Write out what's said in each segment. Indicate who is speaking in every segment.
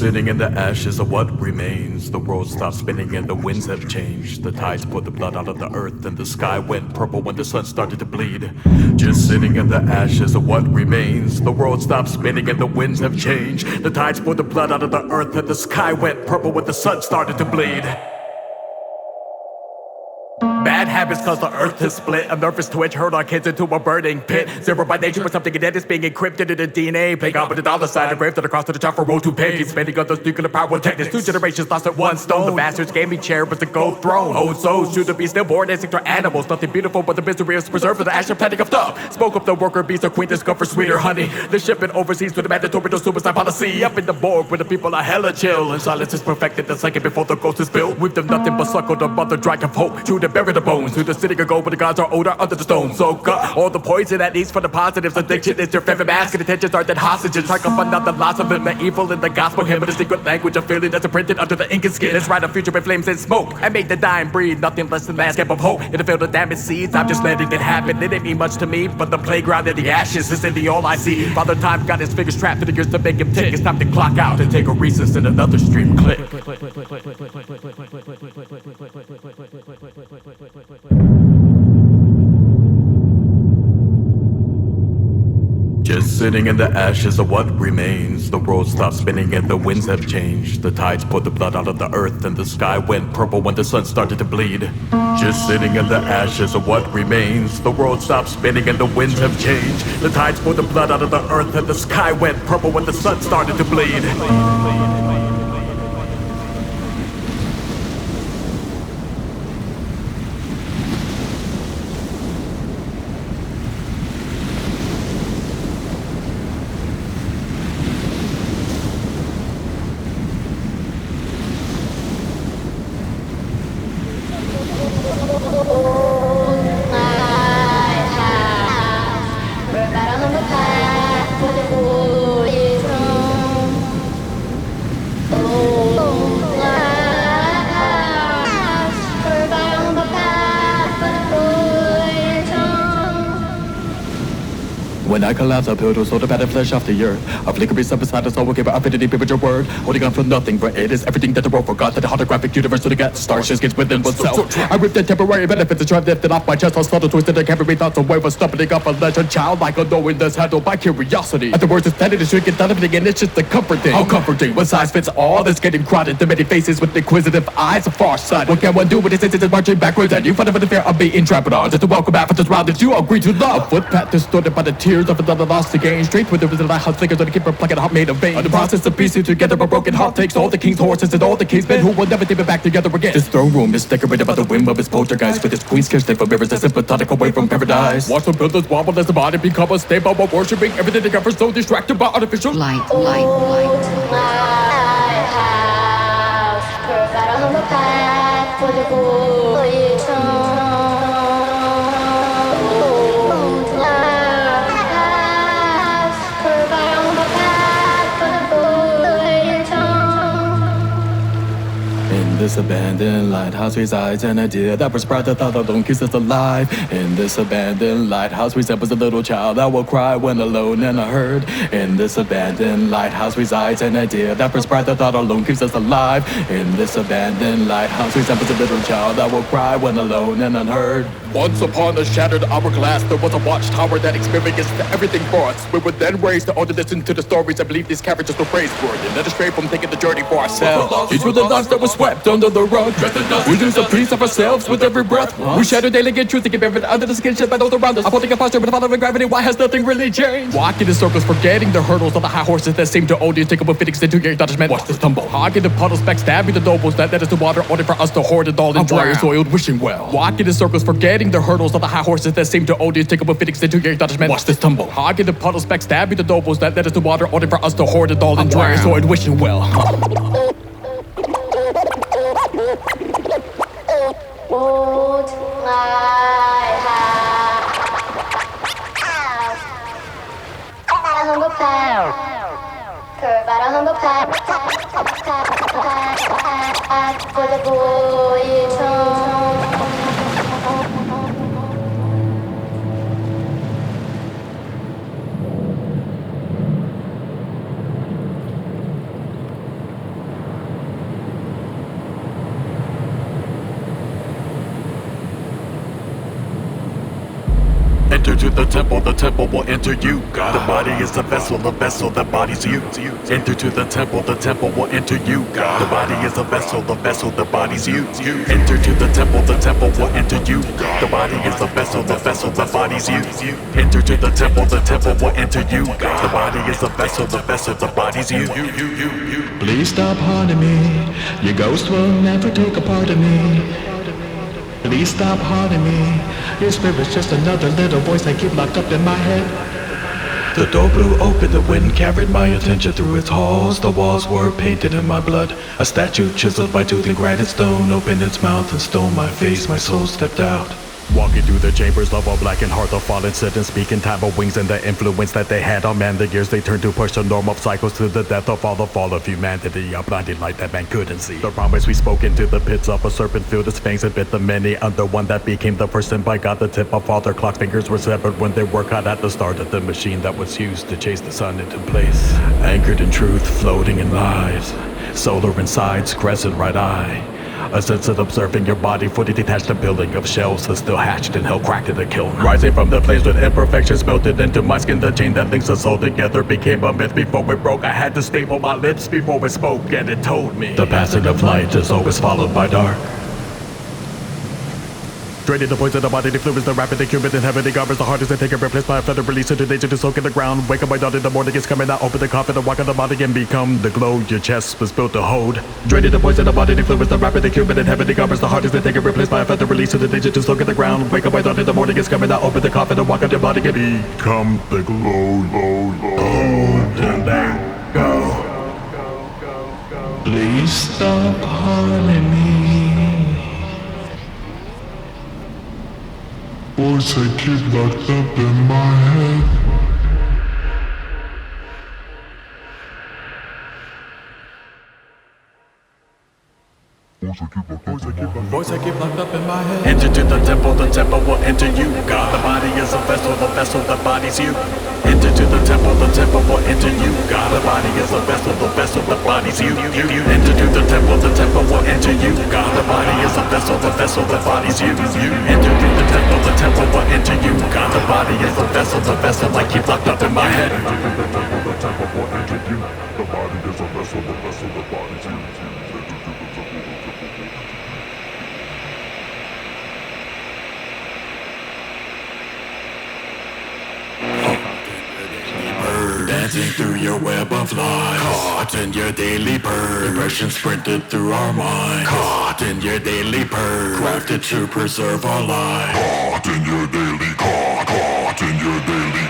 Speaker 1: sitting in the ashes of what remains. The world stopped spinning and the winds have changed. The tides poured the blood out of the earth and the sky went purple when the sun started to bleed. Just sitting in the ashes of what remains. The world stopped spinning and the winds have changed. The tides poured the blood out of the earth and the sky went purple when the sun started to bleed. Bad habits cause the earth to split. A nervous twitch hurled our kids into a burning pit. Zero by nature with something dead is being encrypted in the DNA. Playing out with the dollar sign, the grave that across to the top for road to pay. Keep spending on those nuclear power techniques. 2 generations lost at one stone. The bastards gaming chair was the gold throne. Old souls should be stillborn instinct are animals. Nothing beautiful but the misery is preserved for the ash of planting of stuff. Spoke up the worker bees, the queen discovered sweeter honey. The shipment overseas with the mandatory no suicide policy. Up in the morgue where the people are hella chill. And silence is perfected the second before the ghost is built. With them nothing but suckle the mother drag of hope. True to bury the bones. To the city of gold where the gods are older under the stone. Soak up all the poison that needs for the positives. Addiction is your favorite mask and attention are dead hostages. Talk up another loss of the evil in the gospel hymn. But the secret language of feeling that's imprinted under the ink and skin. Let's write a future with flames and smoke. And make the dying breathe nothing less than landscape of hope. In the field of damaged seeds, I'm just letting it happen. It didn't mean much to me, but the playground and the ashes is in the all I see. Father Time got his fingers trapped in the gears to make him tick. It's time to clock out and take a recess in another stream click. Just sitting in the ashes of what remains. The world stopped spinning and the winds have changed. The tides poured the blood out of the earth and the sky went purple when the sun started to bleed. Just sitting in the ashes of what remains. The world stopped spinning and the winds have changed. The tides poured the blood out of the earth and the sky went purple when the sun started to bleed. When I collapse, I to so the battered flesh off the earth. A flickering sub beside the soul will give an affinity with your word. Holding on for nothing, for it is everything that the world forgot. That the holographic universe to the gut starships gets within oneself. I ripped the temporary benefits and tried to lift it off my chest. I'll subtle twisted and carry thoughts away for stumbling up a legend. Childlike unknowing that's handled by curiosity. At the words it's planted to shrink and everything, and it's just the comforting. How comforting, one size fits all that's getting crowded. The many faces with inquisitive eyes of far sight. What can one do when it senses is marching backwards? And you find out the fear of being trampled on. Just to welcome out for this round that you agree to love. A footpath distorted by the tears of another lost to gain. Straight with the lighthouse flickers on the keeper plucking a heart made of vein. The process of piecing together a broken heart takes all the king's horses and all the king's men who will never get back together again. This throne room is decorated by the whim of his poltergeist, with its queen's kiss for mirrors that sympathetic away from paradise. Watch the builders wobble as the body become a stable while worshipping everything they cover, so distracted by artificial light.
Speaker 2: Lighthouse, provide on the path for the voyage home.
Speaker 1: This abandoned lighthouse resides an idea that was spread that thought alone keeps us alive. In this abandoned lighthouse resembles a little child that will cry when alone and unheard. In this abandoned lighthouse resides an idea that was spread that thought alone keeps us alive. In this abandoned lighthouse resembles a little child that will cry when alone and unheard. Once upon a shattered hourglass, there was a watchtower that experienced everything for us. We were then raised to only listen to the stories and believe these characters were praiseworthy, led astray from taking the journey for ourselves. These were the thoughts that were swept under the rug. We lose a piece of ourselves with every breath. We shatter daily get truth to keep everything under the skin shit by those around us. I'm holding a posture with the following gravity. Why has nothing really changed? Walking in circles, forgetting the hurdles of the high horses that seem to only take up with fittings into your judgment. Watch this tumble. Hogging the puddles, backstabbing the nobles that led us to water, only for us to hoard it all and dry our soiled wishing well. Walking in circles, forgetting the hurdles of the high horses that seem to only take up with fittings into your judgment. Watch this tumble. Hogging the puddles, backstabbing the nobles that led us to water, only for us to hoard it all and dry our soiled wishing well.
Speaker 2: Old lighthouse, provide on the path for the voyage home.
Speaker 1: Enter to the temple will enter you. The body is the vessel that bodies you. Enter to the temple will enter you. The body is the vessel that bodies you. Enter to the temple will enter you. The body is the vessel that bodies you. Enter to the temple will enter you. The body is the vessel that bodies you.
Speaker 3: Please stop haunting me. Your ghost will never take a part of me. Please stop haunting me. Your spirit's just another little voice I keep locked up in my head.
Speaker 1: The door blew open, the wind carried my attention through its halls. The walls were painted in my blood. A statue chiseled by tooth and granite stone opened its mouth and stole my face. My soul stepped out. Walking through the chambers of a blackened heart, the fallen sit and speak in time of wings and the influence that they had on man. The years they turned to push the normal cycles to the death of all the fall of humanity. A blinding light that man couldn't see. The promise we spoke into the pits of a serpent filled its fangs and bit the many. Under one that became the first, and by God the tip of all their clock fingers were severed when they were caught at the start of the machine that was used to chase the sun into place. Anchored in truth, floating in lies. Solar insides, crescent right eye. A sense of observing your body fully detached, a building of shells that still hatched and held cracked in the kiln. Rising from the flames with imperfections melted into my skin, the chain that links us all together became a myth. Before it broke, I had to staple my lips before it spoke, and it told me the passing of light is always followed by dark. Draining the poison of the body, the fluids, the rapid, the cupid, and heavenly garbage, the heart is taken, replaced by a feather, released into nature to soak in the ground. Wake up by dawn in the morning, it's coming out, open the coffin, and walk on the body and become the glow your chest was built to hold. Draining the poison of the body, the fluids, the rapid, the cupid, and heavenly garbage, the heart is taken, replaced by a feather, released into nature to soak in the ground. Wake up by dawn in the morning, it's coming out, open the coffin, and walk on your body and become the glow, hold and let go.
Speaker 3: Please stop haunting me. Voice I keep locked up in my head.
Speaker 1: Voice I keep locked up in my head. Enter to the temple will enter you. God, the body is a vessel that bodies you. Enter to the temple will enter you. God, the body is a vessel that bodies you. Enter to the temple will enter you. God, the body is a vessel that bodies you. Enter to the temple will enter you. God, the body is a vessel I keep locked up in my head. The temple will enter you. The body is a vessel that bodies you. Dancing through your web of lies, caught in your daily purge. Impressions printed through our minds, caught in your daily purge. Crafted to preserve our lives, caught in your daily caught in your daily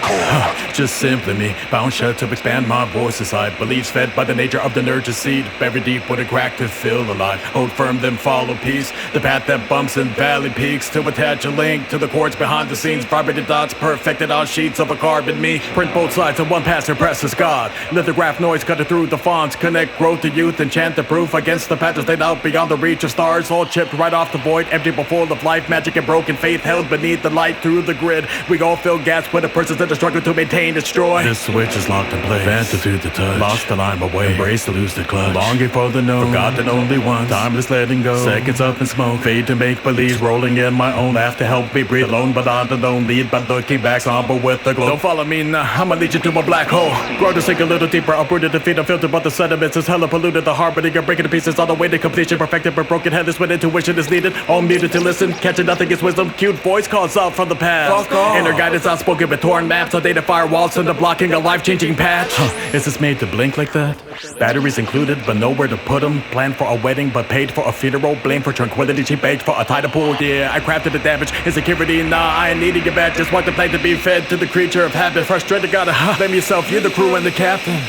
Speaker 1: Just simply me, bound shut to expand my voice aside. Beliefs fed by the nature of the nurture seed, buried deep with a crack to feel alive. Hold firm, then follow peace. The path that bumps and valley peaks to attach a link to the chords behind the scenes. Vibrated dots perfected on sheets of a carbon me. Print both sides of one pass and press as God. Lithograph noise cutting through the fonts. Connect growth to youth and chant the proof against the patterns laid out beyond the reach of stars. All chipped right off the void, empty but full of life. Magic and broken faith held beneath the light through the grid. We all fill gaps with a person's that are struggling to maintain, destroy. This switch is locked in place. Fancy to the touch. Lost and I'm away. Embrace the lose the clutch. Longing for the known. Forgotten only once. Timeless letting go. Seconds up in smoke. Fade to make believe. Rolling in my own. Laugh to help me breathe. Alone but not alone. Lead by looking back. Somber with the glow. Don't follow me now. I'ma lead you to a black hole. Grow to sink a little deeper. Uprooted to feed a filter. But the sediments is hella polluted. The harmony of breaking to pieces on the way to completion. Perfected but broken headless when intuition is needed. All muted to listen. Catching nothing is wisdom. Cute voice calls out from the past. Inner guidance outspoken with torn maps. On data firewalls and the blocking a life-changing patch. Is this made to blink like that? Batteries included, but nowhere to put them. Planned for a wedding, but paid for a funeral. Blamed for tranquility, she begged for a tidal pool. Yeah, I crafted the damage, insecurity. Nah, I ain't needing it back. Just want the plane to be fed to the creature of habit. Frustrated, gotta blame yourself. You're the crew and the captain.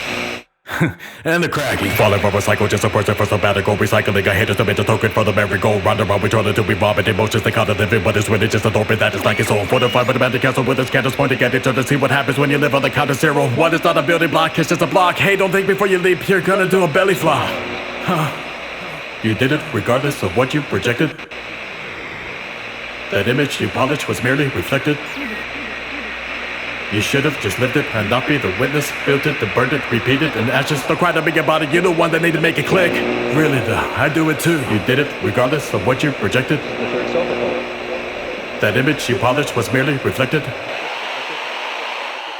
Speaker 1: And the cracking. Falling from a cycle, just a person for sabbatical. Recycling, I hate just a bit of token for the merry-go. Round around, we try to be vomit emotions. They call it living, but it's really just a thorpe that is like its own. Fortified with a magic castle with its candles pointing at each other. See what happens when you live on the count of zero. One is not a building block, it's just a block. Hey, don't think before you leap, you're gonna do a belly flop. You did it regardless of what you projected. That image you polished was merely reflected. You should have just lived it and not be the witness. Built it, then burned it, repeated, and ashes. Don't cry to me about it, you're the one that need to make it click. Really though, I do it too. You did it regardless of what you projected. That image you polished was merely reflected.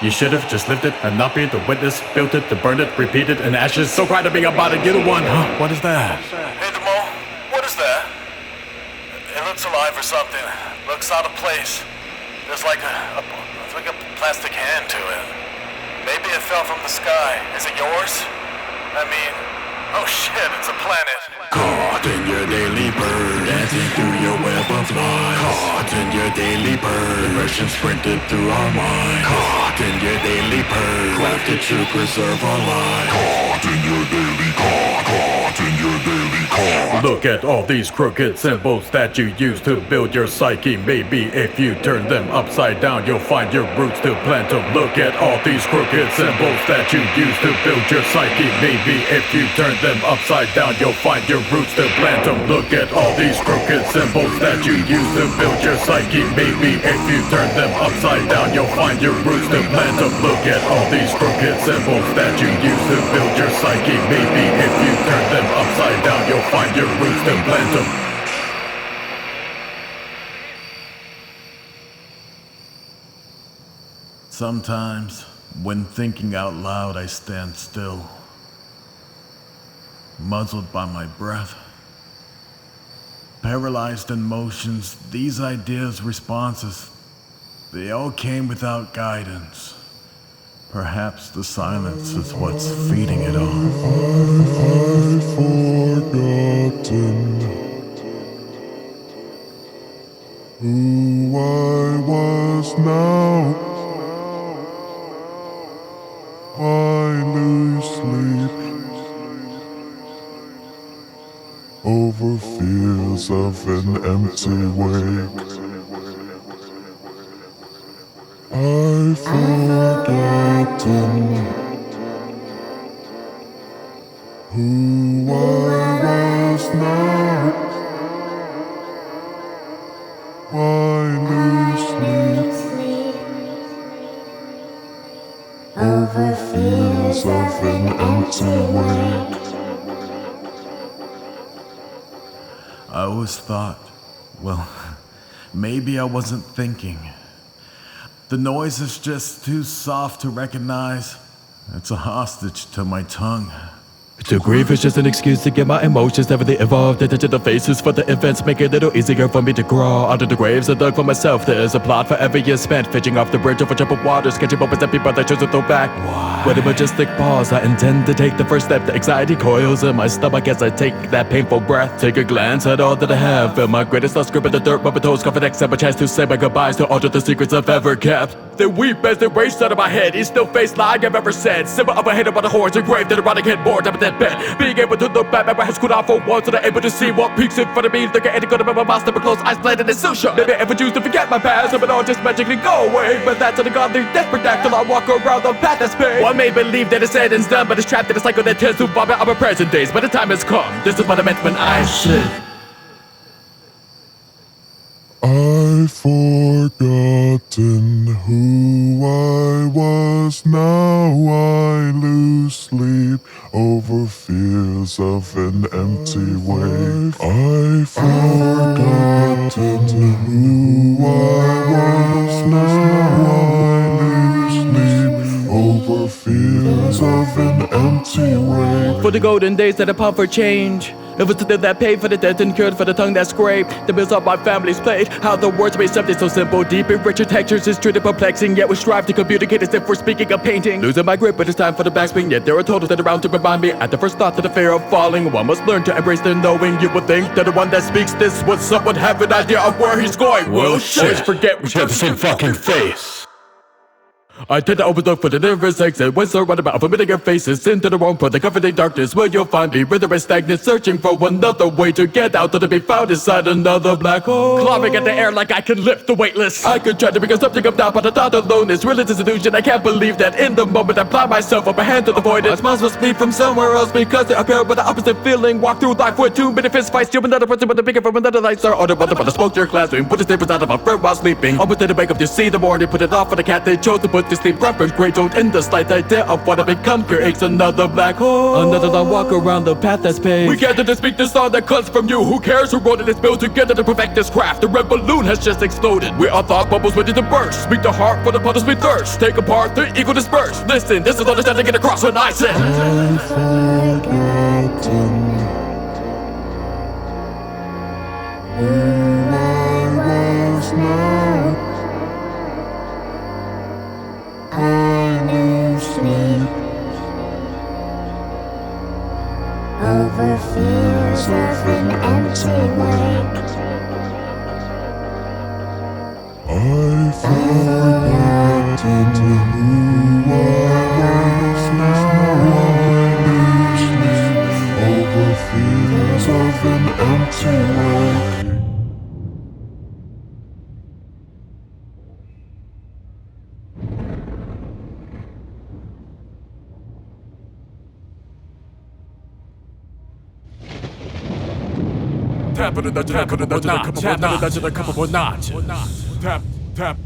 Speaker 1: You should have just lived it and not been the witness. Built it to burn it, repeat it in ashes. So cry to me about it, you're the one. Huh? What is that?
Speaker 4: Hey, Demo, what is that? It looks alive or something. Looks out of place. There's like a plastic hand to it. Maybe it fell from the sky. Is it yours? I mean, oh shit, it's a planet.
Speaker 3: Caught in your daily bird, dancing through your web of lies. Caught in your daily bird, immersion sprinted through our minds. Caught in your daily bird, crafted to preserve our lives. Caught in your daily caught in your daily caught.
Speaker 1: Look at all these crooked symbols that you use to build your psyche. Maybe if you turn them upside down, you'll find your roots to plant them. Look at all these crooked symbols that you use to build your psyche. Maybe if you turn them upside down, you'll find your roots to plant them. Look at all these crooked symbols that you use to build your psyche. Maybe if you turn them upside down, you'll find your roots to plant them. Look at all these crooked symbols that you use to build your psyche. Maybe if you turn them upside down, you'll find your roots to plant them.
Speaker 5: Sometimes, when thinking out loud, I stand still, muzzled by my breath. Paralyzed in motions, these ideas, responses, they all came without guidance. Perhaps the silence is what's feeding it all.
Speaker 6: I've forgotten who I was now. I lose sleep over fears of an empty wake. I've forgotten who I was now. I lose sleep over fears of an empty wake.
Speaker 5: I always thought, well, maybe I wasn't thinking. The noise is just too soft to recognize. It's a hostage to my tongue.
Speaker 1: To grieve is just an excuse to get my emotions heavily evolved into the faces for the events, make it a little easier for me to crawl out of the graves I dug for myself. There's a plot for every year spent fishing off the bridge over troubled waters, catching moments that people that choose to throw back. With a majestic pause, I intend to take the first step. The anxiety coils in my stomach as I take that painful breath. Take a glance at all that I have. Feel my greatest loss grip in the dirt, but my toes covered next have a chance to say my goodbyes to all of the secrets I've ever kept. They weep as they race out of my head. Each no face lie I've ever said. Symbol of a hater by the horns, engraved in a rotting headboard up at that bed. Being able to look back, my has cooled off for once, so I'm able to see what peaks in front of me. Looking at it, gonna be my mouth, never close, eyes blended and so sharp. Maybe I ever choose to forget my past, if it all just magically go away. But that's an ungodly desperate act till I walk around the path that's paved. One may believe that it's said and done, but it's trapped in a cycle that tends to vomit on my present days. But the time has come, this is what I meant when I said
Speaker 6: I've forgotten who I was, now I lose sleep over fears of an empty wave. I've forgotten who I was, now I lose sleep over fears of an empty wave.
Speaker 1: for the golden days that I pump for change. It was the that paid for the debt and cured for the tongue that scraped the bills off my family's plate. How the words made something so simple, deep in richer textures is truly perplexing. Yet we strive to communicate as if we're speaking a painting. Losing my grip, but it's time for the backspin. Yet there are totals that are around to remind me. At the first thought to the fear of falling, one must learn to embrace the knowing. You would think that the one that speaks this would somewhat have an idea of where he's going. Well, shit. Always forget we share the same fucking face. I tend to overlook for the nervous exit when surrounded by familiar faces into the room for the comforting darkness where you'll find me withering and stagnant, searching for another way to get out to be found inside another black hole. Clawing at the air like I can lift the weightless. I could try to become something of doubt, but the thought alone is religious illusion. I can't believe that in the moment I apply myself up a hand to the void. My smiles must be from somewhere else because they appear with the opposite feeling. Walk through life with 2 minute fist fights, steal another person with a bigger from another light star. Order brother, but I spoke to your classroom, put his papers out of my friend while sleeping. Almost to the wake up to see the morning, put it off for the cat they chose to put with this deep reference. Great don't end the slight idea of what I become creates another black hole. Another I walk around the path that's paved. We gather to speak the song that comes from you. Who cares who wrote it? It's built together to perfect this craft. The red balloon has just exploded. We are thought bubbles ready to burst. Speak the heart for the puddles we thirst. Take apart the ego disperse. Listen, this is understanding get across when I said
Speaker 6: I've forgotten who I was not. I knew sleep over fears of an empty wake. I've forgotten who I was now. I lose sleep over fears of an empty wake.
Speaker 1: tap it, nudge it, a couple more notch. Tap it, nudge it, a couple more notch. Tap, tap, tap.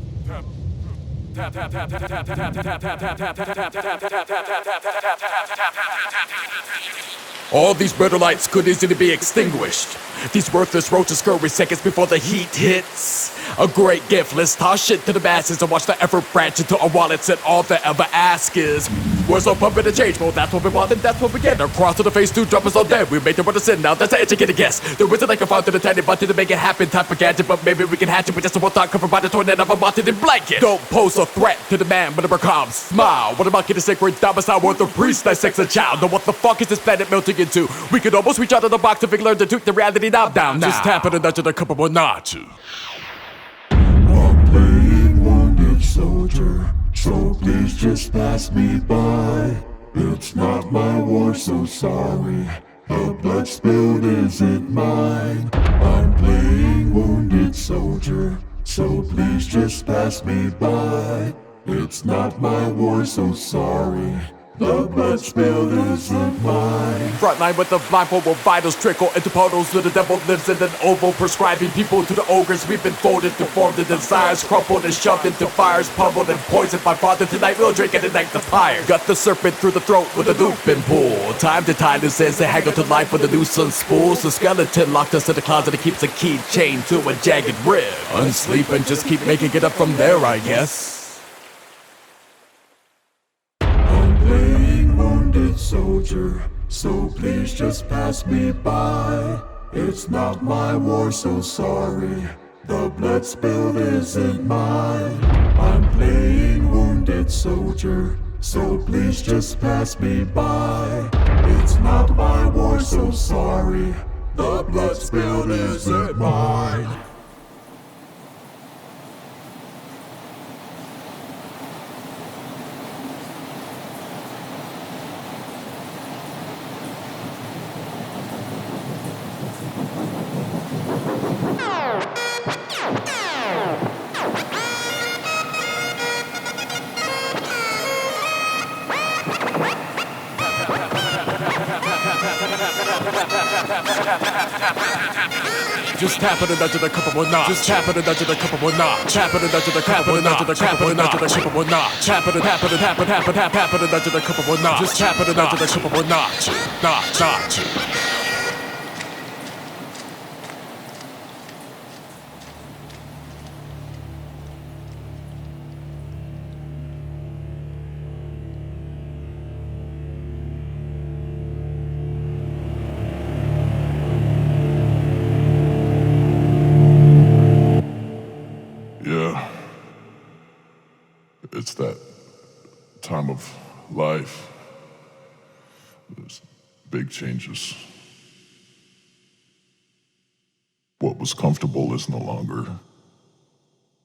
Speaker 1: All these brighter lights could easily be extinguished. These worthless roaches scurry seconds before the heat hits. A great gift, let's toss shit to the masses and watch the effort branch into our wallets, and all they ever ask is, we're so pumping to change mode, that's what we want and that's what we get. Across to the face, 2 droppers all dead, we made the world a sin, now that's an educated guess. There isn't like a fountain of tiny button to make it happen type of gadget, but maybe we can hatch it with just a one thought covered by the tornado of a mounted in blanket. Don't pose a threat to the man with a macabre smile. What about getting sacred domicile with the priest dissects a child? Now what the fuck is this planet melting into? We could almost reach out of the box if we learn to tweak the reality down. Just tap it and nudge it a couple more notches.
Speaker 6: I'm playing wounded soldier, so please just pass me by. It's not my war, so sorry. The blood spilled isn't mine. I'm playing wounded soldier, so please just pass me by. It's not my war, so sorry. The blood spilled isn't mine.
Speaker 1: Frontline with the blindfold where vitals trickle into portals where the devil lives in an oval, prescribing people to the ogres. We've been folded, deformed, and desires crumpled and shoved into fires, pummeled and poisoned by father. Tonight we'll drink and ignite the fire. Got the serpent through the throat with a loop and pull. Time to tie loose ends, they hang on to life with a noose and spools. The skeleton locked us in the closet and keeps a key chained to a jagged rib. Unsleep and just keep making it up from there, I guess.
Speaker 6: Soldier, so please just pass me by. It's not my war, so sorry. The blood spilled isn't mine. I'm playing wounded soldier, so please just pass me by. It's not my war, so sorry. The blood spilled isn't mine.
Speaker 1: Just tap it and nudge it a couple more knocks. Just tap it and nudge it a couple more knocks. Tap it and nudge it a couple more knocks. Tap it and nudge it a couple more knocks. Tap it and tap it and tap it, tap it, tap it and nudge it a couple more knocks. Just tap it and nudge it a couple more knocks. Knocks.
Speaker 6: It's that time of life. There's big changes. What was comfortable is no longer.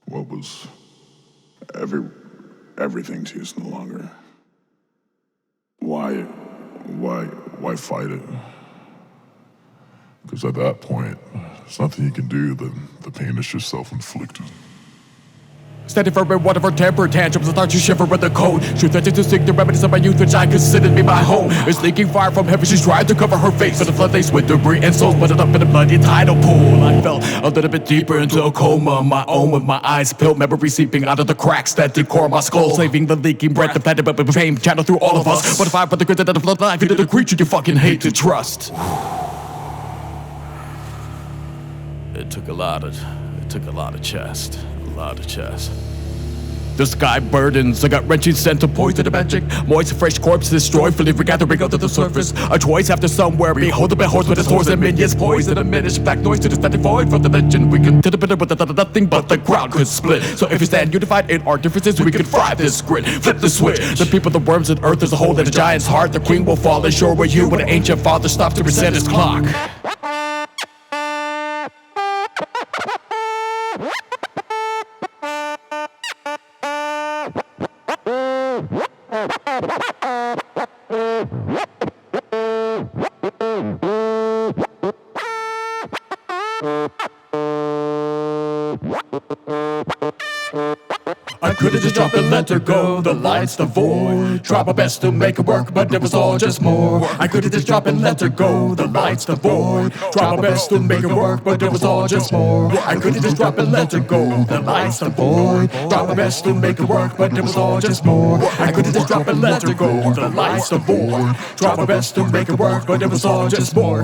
Speaker 6: What was everything to you is no longer. Why fight it? Because at that point, there's nothing you can do. The pain is just self-inflicted.
Speaker 1: Standing firm in one of her temper tantrums, I thought you shiver with the cold. She threatened to seek the remedies of my youth, which I considered to be my home. It's leaking fire from heaven, she's trying to cover her face with a flood laced with debris and souls put it up in a bloody tidal pool. I fell a little bit deeper into a coma, my own, with my eyes peeled, memory seeping out of the cracks that decor my skull, saving the leaking breath, the fed but pain channel through all of us. But if I put the grit of the flood life into the creature you fucking hate to trust. It took a lot of chest. The sky burdens, a gut-wrenching scent of poison and magic. Moist, fresh corpse destroyed, fully regathering out to the surface. A choice after somewhere, behold the horse with his horse and minions. Poison, diminished, black noise to the static void from the legend. We can to the bitter, but nothing but the ground could split. So if we stand unified in our differences, we can fry this grit. Flip the switch. The people, the worms, and earth, there's a hole in the giant's heart. The queen will fall ashore with you when the ancient father stops to reset his clock. I could've just dropped and let her go, the lights, the void. Try my best to make it work, but it was all just more. I could've just dropped and let her go, the lights, the void. Try my best to make it work, but it was all just more. I could've just dropped and let her go, the lights, the void. Try my best to make it work, but it was all just more. I could've just dropped and let her go, the lights, the void. Try my best to make it work, but it was all just more.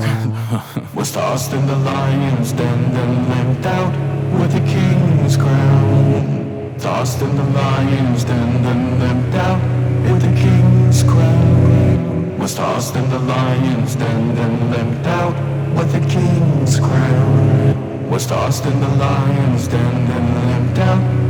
Speaker 1: Was tossed in the lion's den, then limped out with a king's crown. Tossed in the lion's den, then limped out with the king's crown. Was tossed in the lion's den, then limped out with the king's crown. Was tossed in the lion's den, then limped out